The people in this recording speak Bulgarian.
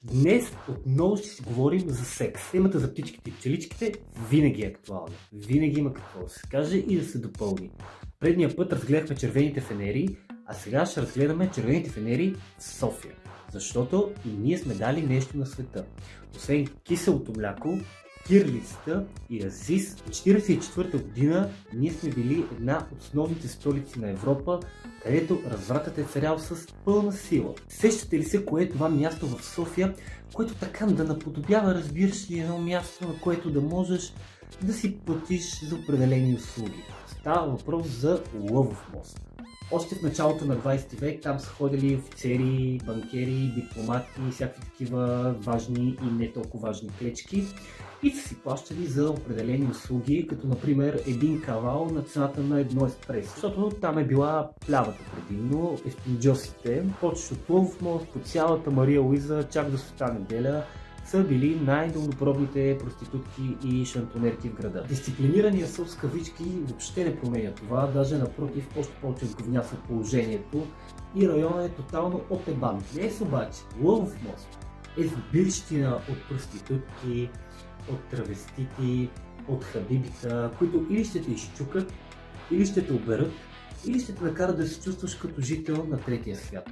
Днес отново ще си говорим за секс. Темата за птичките и пчеличките винаги е актуална. Винаги има какво да се каже и да се допълни. Предния път разгледахме червените фенери, а сега ще разгледаме червените фенери в София. Защото и ние сме дали нещо на света. Освен киселото мляко, кирилицата и Азис, в 1944 година ние сме били една от основните столици на Европа, където развратът е царял с пълна сила. Сещате ли се кое е това място в София, което така да наподобява, разбираш ли, едно място, на което да можеш да си платиш за определени услуги? Става въпрос за Лъвов мост. Още в началото на 20 век там са ходили офицери, банкери, дипломати и всякакви такива важни и не толкова важни клечки и са си плащали за определени услуги, като например един кавал на цената на едно еспресо. Защото там е била плявата предимно, ефтинджосите, почваш от Лъвов мост по цялата Мария Луиза, чак до Света Неделя, са били най-долнопробните проститутки и шантонерки в града. Дисциплинираният съд с кавички въобще не променя това, даже напротив, още повече отговнява положението и районът е тотално отебан. Днес обаче Лъвов мост е сбирщина от проститутки, от травестити, от хабибита, които или ще те изчукат, или ще те оберат, или ще те накарат да се чувстваш като жител на третия свят.